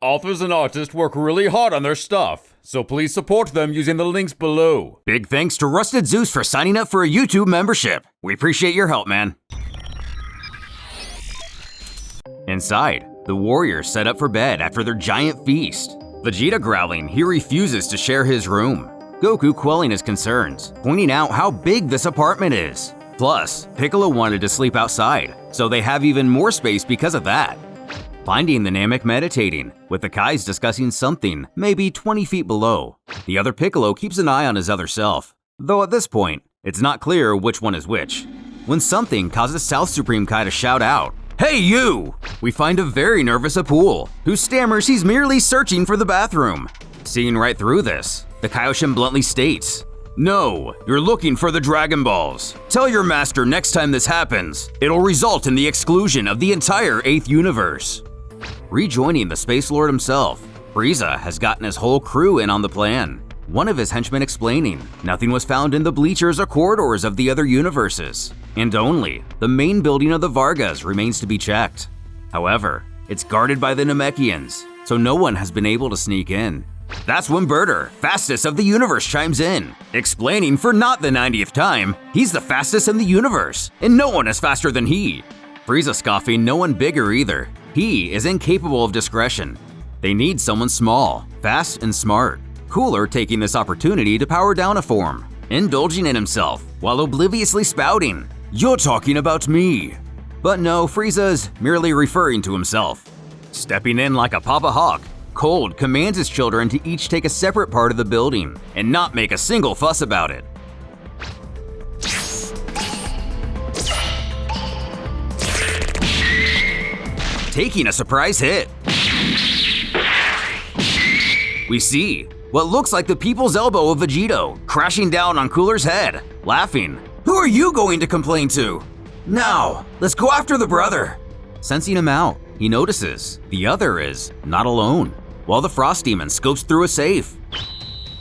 Authors and artists work really hard on their stuff, so please support them using the links below. Big thanks to Rusted Zeus for signing up for a YouTube membership. We appreciate your help, man. Inside, the warriors set up for bed after their giant feast. Vegeta growling he refuses to share his room. Goku quelling his concerns, pointing out how big this apartment is. Plus, Piccolo wanted to sleep outside, so they have even more space because of that. Finding the Namek meditating, with the Kais discussing something maybe 20 feet below. The other Piccolo keeps an eye on his other self, though at this point, it's not clear which one is which. When something causes South Supreme Kai to shout out, "Hey you!" We find a very nervous Apul, who stammers he's merely searching for the bathroom. Seeing right through this, the Kaioshin bluntly states, "No, you're looking for the Dragon Balls. Tell your master next time this happens, it'll result in the exclusion of the entire 8th universe." Rejoining the Space Lord himself, Frieza has gotten his whole crew in on the plan. One of his henchmen explaining nothing was found in the bleachers or corridors of the other universes, and only the main building of the Vargas remains to be checked. However, it's guarded by the Namekians, so no one has been able to sneak in. That's when Birder, fastest of the universe, chimes in, explaining for not the 90th time, he's the fastest in the universe, and no one is faster than he. Frieza scoffing no one bigger either. He is incapable of discretion. They need someone small, fast, and smart. Cooler taking this opportunity to power down a form, indulging in himself while obliviously spouting, "You're talking about me." But no, Frieza is merely referring to himself. Stepping in like a Papa Hawk, Cold commands his children to each take a separate part of the building and not make a single fuss about it. Taking a surprise hit. We see what looks like the people's elbow of Vegito crashing down on Cooler's head, laughing. "Who are you going to complain to? Now, let's go after the brother." Sensing him out, he notices the other is not alone, while the Frost Demon scopes through a safe.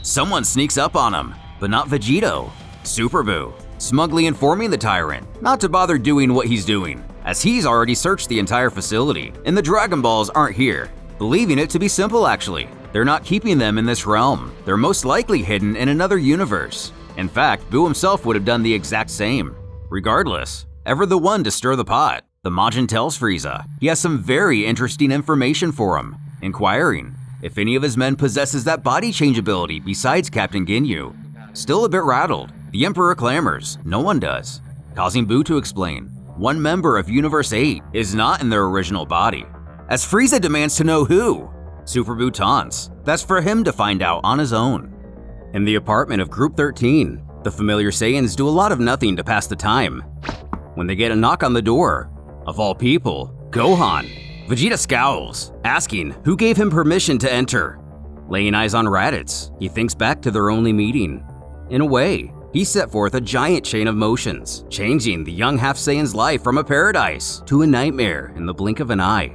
Someone sneaks up on him, but not Vegito. Super Boo, smugly informing the tyrant not to bother doing what he's doing, as he's already searched the entire facility and the Dragon Balls aren't here. Believing it to be simple actually. They're not keeping them in this realm. They're most likely hidden in another universe. In fact, Boo himself would have done the exact same. Regardless, ever the one to stir the pot, the Majin tells Frieza he has some very interesting information for him, inquiring if any of his men possesses that body change ability besides Captain Ginyu. Still a bit rattled, the Emperor clamors no one does, causing Boo to explain one member of Universe 8 is not in their original body. As Frieza demands to know who, Super Boo taunts that's for him to find out on his own. In the apartment of Group 13, the familiar Saiyans do a lot of nothing to pass the time when they get a knock on the door. Of all people, Gohan. Vegeta scowls, asking who gave him permission to enter. Laying eyes on Raditz, he thinks back to their only meeting. In a way, he set forth a giant chain of motions, changing the young half-Saiyan's life from a paradise to a nightmare in the blink of an eye.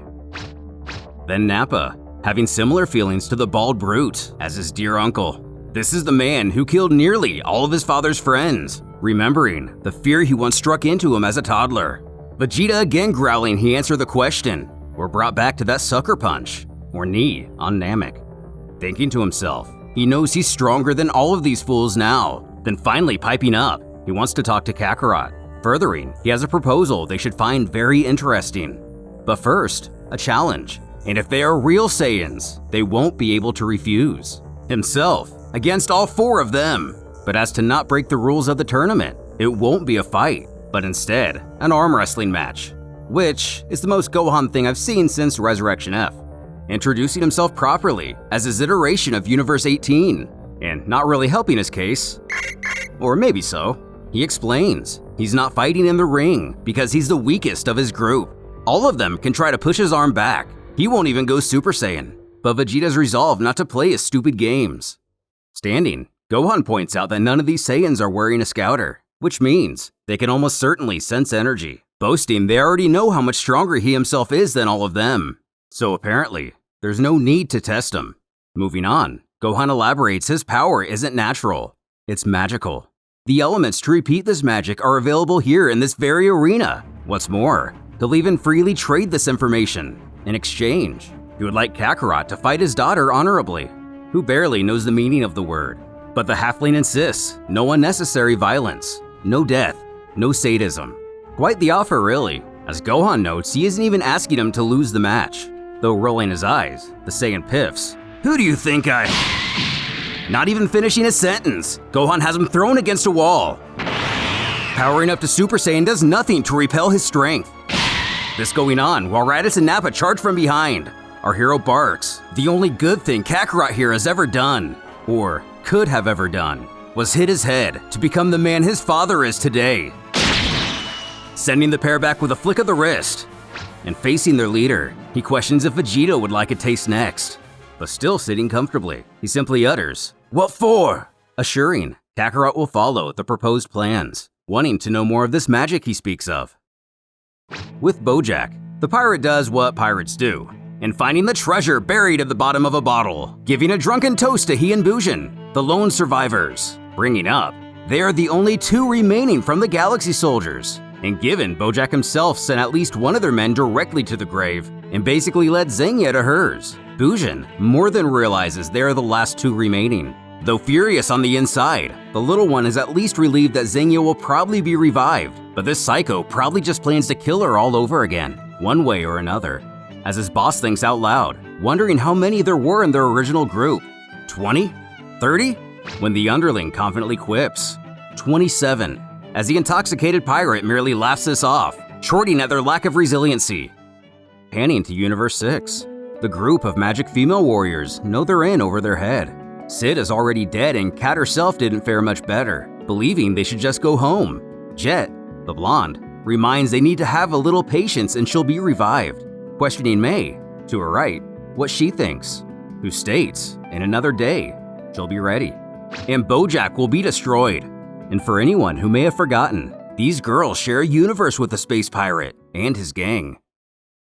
Then Nappa, having similar feelings to the bald brute as his dear uncle. This is the man who killed nearly all of his father's friends, remembering the fear he once struck into him as a toddler. Vegeta again growling he answered the question, or brought back to that sucker punch, or knee on Namek. Thinking to himself, he knows he's stronger than all of these fools now. Then finally piping up, he wants to talk to Kakarot. Furthering, he has a proposal they should find very interesting. But first, a challenge. And if they are real Saiyans, they won't be able to refuse. Himself, against all 4 of them. But as to not break the rules of the tournament, it won't be a fight, but instead, an arm wrestling match. Which is the most Gohan thing I've seen since Resurrection F. Introducing himself properly as his iteration of Universe 18, and not really helping his case. Or maybe so. He explains he's not fighting in the ring because he's the weakest of his group. All of them can try to push his arm back. He won't even go Super Saiyan, but Vegeta's resolved not to play his stupid games. Standing, Gohan points out that none of these Saiyans are wearing a scouter, which means they can almost certainly sense energy, boasting they already know how much stronger he himself is than all of them. So apparently, there's no need to test him. Moving on, Gohan elaborates his power isn't natural, it's magical. The elements to repeat this magic are available here in this very arena. What's more, he'll even freely trade this information. In exchange, He would like Kakarot to fight his daughter honorably, who barely knows the meaning of the word. But the halfling insists, no unnecessary violence, no death, no sadism. Quite the offer really. As Gohan notes, he isn't even asking him to lose the match. Though rolling his eyes, the Saiyan piffs. Who do you think I… Not even finishing his sentence, Gohan has him thrown against a wall. Powering up to Super Saiyan does nothing to repel his strength. This going on while Raditz and Nappa charge from behind. Our hero barks. The only good thing Kakarot here has ever done, or could have ever done, was hit his head to become the man his father is today. Sending the pair back with a flick of the wrist. And facing their leader, he questions if Vegeta would like a taste next. But still sitting comfortably, he simply utters, "What for?" assuring Kakarot will follow the proposed plans, wanting to know more of this magic he speaks of. With Bojack, the pirate does what pirates do, in finding the treasure buried at the bottom of a bottle, giving a drunken toast to he and Bujin, the lone survivors, bringing up they are the only two remaining from the Galaxy Soldiers. And given Bojack himself sent at least one of their men directly to the grave and basically led Zangya to hers, Bujin more than realizes they are the last two remaining. Though furious on the inside, the little one is at least relieved that Zangya will probably be revived, but this psycho probably just plans to kill her all over again, one way or another. As his boss thinks out loud, wondering how many there were in their original group. 20? 30? When the underling confidently quips, 27. As the intoxicated pirate merely laughs this off, chorting at their lack of resiliency. Panning to Universe 6. The group of magic female warriors know they're in over their head. Sid is already dead and Kat herself didn't fare much better, believing they should just go home. Jet, the blonde, reminds they need to have a little patience and she'll be revived, questioning May, to her right, what she thinks, who states, in another day, she'll be ready. And Bojack will be destroyed. And for anyone who may have forgotten, these girls share a universe with the space pirate and his gang.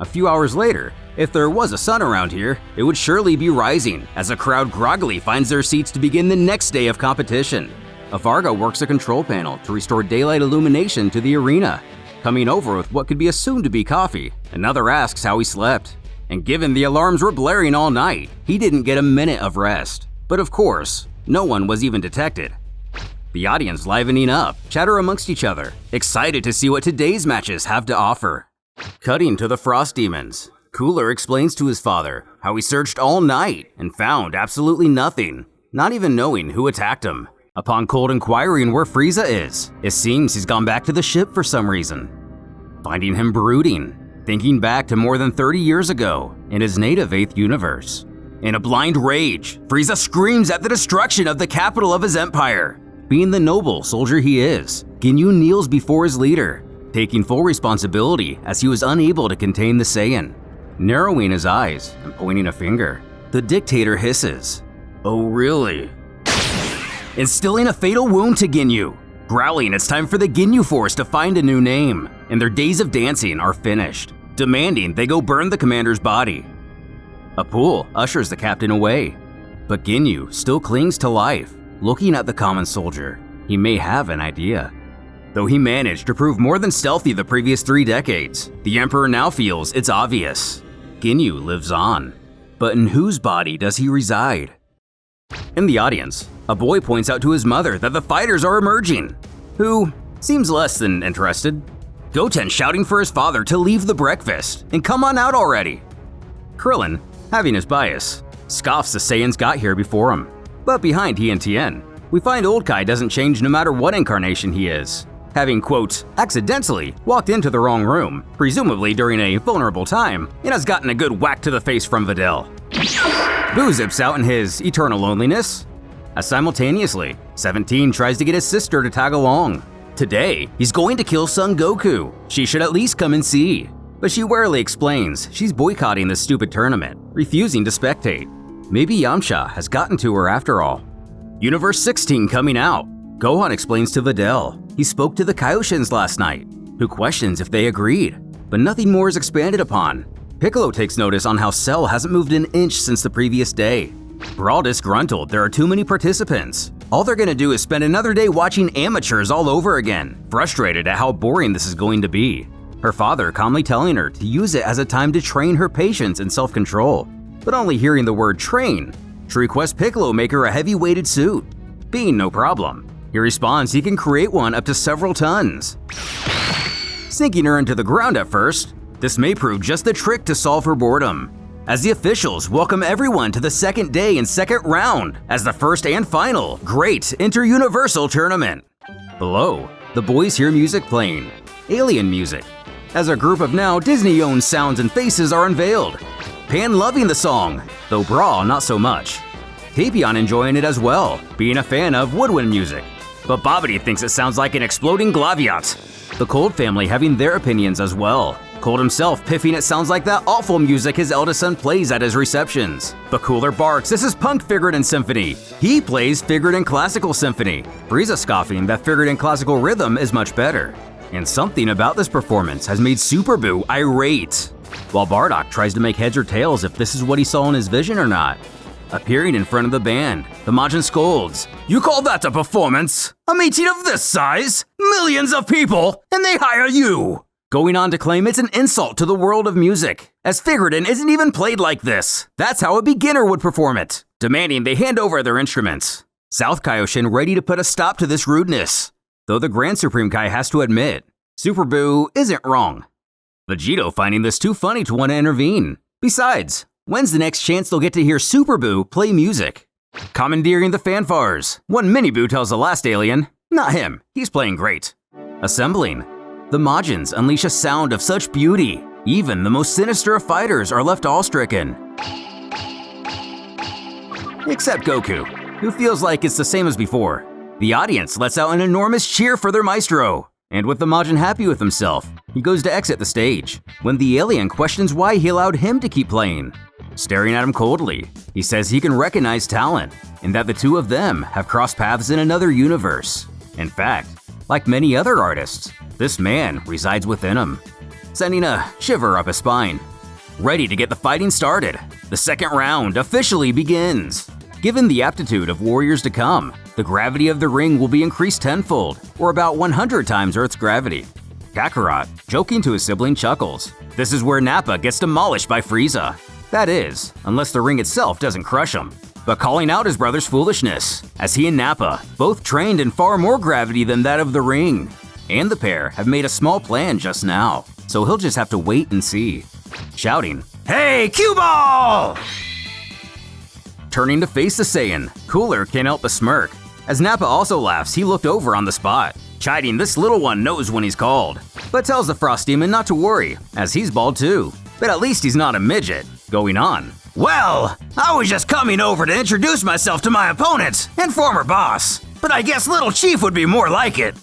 A few hours later, if there was a sun around here, it would surely be rising as a crowd groggily finds their seats to begin the next day of competition. A Varga works a control panel to restore daylight illumination to the arena. Coming over with what could be assumed to be coffee, another asks how he slept. And given the alarms were blaring all night, he didn't get a minute of rest. But of course, no one was even detected. The audience livening up, chatter amongst each other, excited to see what today's matches have to offer. Cutting to the Frost Demons, Cooler explains to his father how he searched all night and found absolutely nothing, not even knowing who attacked him. Upon cold inquiring where Frieza is, it seems he's gone back to the ship for some reason. Finding him brooding, thinking back to more than 30 years ago in his native 8th universe. In a blind rage, Frieza screams at the destruction of the capital of his empire. Being the noble soldier he is, Ginyu kneels before his leader, taking full responsibility as he was unable to contain the Saiyan. Narrowing his eyes and pointing a finger, the dictator hisses, "Oh really?" Instilling a fatal wound to Ginyu. Growling it's time for the Ginyu Force to find a new name, and their days of dancing are finished, demanding they go burn the commander's body. A pool ushers the captain away, but Ginyu still clings to life, looking at the common soldier. He may have an idea. Though he managed to prove more than stealthy the previous 3 decades, the Emperor now feels it's obvious. Ginyu lives on. But in whose body does he reside? In the audience, a boy points out to his mother that the fighters are emerging, who seems less than interested. Goten shouting for his father to leave the breakfast and come on out already. Krillin, having his bias, scoffs the Saiyans got here before him. But behind he and Tien, we find Old Kai doesn't change no matter what incarnation he is, having, quote, accidentally walked into the wrong room, presumably during a vulnerable time, and has gotten a good whack to the face from Videl. Boo zips out in his eternal loneliness, as simultaneously, 17 tries to get his sister to tag along. Today, he's going to kill Son Goku. She should at least come and see. But she warily explains she's boycotting this stupid tournament, refusing to spectate. Maybe Yamcha has gotten to her after all. Universe 16 coming out. Gohan explains to Videl he spoke to the Kaioshins last night, who questions if they agreed, but nothing more is expanded upon. Piccolo takes notice on how Cell hasn't moved an inch since the previous day. Brawl disgruntled there are too many participants. All they're gonna do is spend another day watching amateurs all over again, frustrated at how boring this is going to be. her father calmly telling her to use it as a time to train her patience and self-control. But only hearing the word train, she requests Piccolo make her a heavy-weighted suit. Being no problem, he responds he can create one up to several tons. Sinking her into the ground at first, this may prove just the trick to solve her boredom, as the officials welcome everyone to the second day and second round as the first and final Great Inter-Universal Tournament. Below, the boys hear music playing, alien music, as a group of now Disney-owned sounds and faces are unveiled. Pan loving the song, though Bra not so much. Tapion enjoying it as well, being a fan of woodwind music. But Bobbity thinks it sounds like an exploding Glaviot. The Cold family having their opinions as well. Cold himself piffing it sounds like that awful music his eldest son plays at his receptions. But Cooler barks this is Punk Figured Symphony. He plays Figured Classical Symphony. Frieza scoffing that Figured Classical Rhythm is much better. And something about this performance has made Super Boo irate. While Bardock tries to make heads or tails if this is what he saw in his vision or not. Appearing in front of the band, the Majin scolds, "You call that a performance? A meeting of this size? Millions of people, and they hire you!" Going on to claim it's an insult to the world of music, as Figuratin isn't even played like this. That's how a beginner would perform it, demanding they hand over their instruments. South Kaioshin ready to put a stop to this rudeness, though the Grand Supreme Kai has to admit, Super Boo isn't wrong. Vegito finding this too funny to want to intervene. Besides, when's the next chance they'll get to hear Super Boo play music? Commandeering the fanfares, one Mini Boo tells the last alien, not him, he's playing great. Assembling, the Majins unleash a sound of such beauty, even the most sinister of fighters are left awe-stricken. Except Goku, who feels like it's the same as before. The audience lets out an enormous cheer for their maestro, and with the Majin happy with himself, he goes to exit the stage, when the alien questions why he allowed him to keep playing. Staring at him coldly, he says he can recognize talent, and that the two of them have crossed paths in another universe. In fact, like many other artists, this man resides within him, sending a shiver up his spine. Ready to get the fighting started, the second round officially begins. Given the aptitude of warriors to come, the gravity of the ring will be increased tenfold, or about 100 times Earth's gravity. Kakarot, joking to his sibling, chuckles. This is where Nappa gets demolished by Frieza. That is, unless the ring itself doesn't crush him. But calling out his brother's foolishness, as he and Nappa both trained in far more gravity than that of the ring. And the pair have made a small plan just now, so he'll just have to wait and see. Shouting, "Hey, cue ball!" Turning to face the Saiyan, Cooler can't help but smirk. As Nappa also laughs, he looked over on the spot, chiding this little one knows when he's called, but tells the Frost Demon not to worry, as he's bald too. But at least he's not a midget. Going on, "Well, I was just coming over to introduce myself to my opponent and former boss, but I guess Little Chief would be more like it."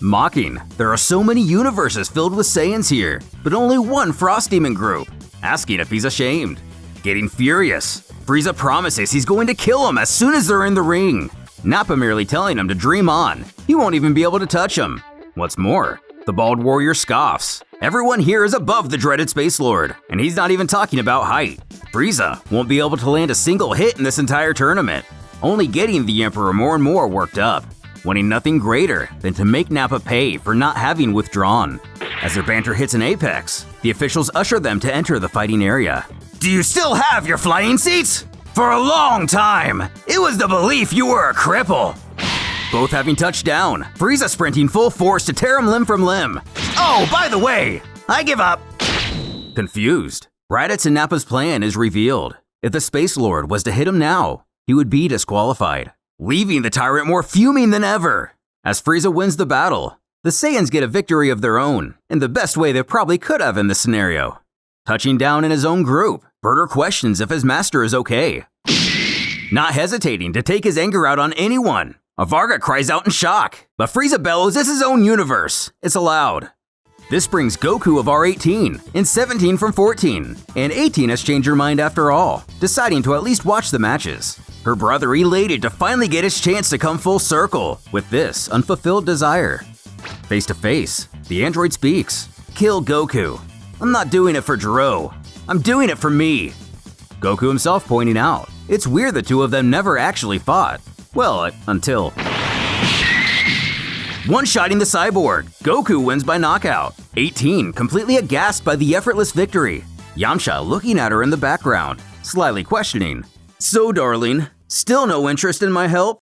Mocking, there are so many universes filled with Saiyans here, but only one Frost Demon group. Asking if he's ashamed. Getting furious, Frieza promises he's going to kill him as soon as they're in the ring. Nappa merely telling him to dream on, he won't even be able to touch him. What's more, the bald warrior scoffs. Everyone here is above the dreaded Space Lord, and he's not even talking about height. Frieza won't be able to land a single hit in this entire tournament, only getting the Emperor more and more worked up, wanting nothing greater than to make Nappa pay for not having withdrawn. As their banter hits an apex, the officials usher them to enter the fighting area. "Do you still have your flying seats? For a long time, it was the belief you were a cripple." Both having touched down, Frieza sprinting full force to tear him limb from limb. "Oh, by the way, I give up." Confused, Raditz and Nappa's plan is revealed. If the Space Lord was to hit him now, he would be disqualified, leaving the tyrant more fuming than ever. As Frieza wins the battle, the Saiyans get a victory of their own, in the best way they probably could have in this scenario. Touching down in his own group, Burter questions if his master is okay. Not hesitating to take his anger out on anyone, Varga cries out in shock, but Frieza bellows it's his own universe. It's allowed. This brings Goku of R18 and 17 from 14, and 18 has changed her mind after all, deciding to at least watch the matches. Her brother elated to finally get his chance to come full circle with this unfulfilled desire. Face to face, the android speaks. "Kill Goku. I'm not doing it for Jiro. I'm doing it for me." Goku himself pointing out, it's weird the two of them never actually fought. Well, until... One-shotting the cyborg, Goku wins by knockout. 18, completely aghast by the effortless victory. Yamcha looking at her in the background, slyly questioning. So darling, still no interest in my help?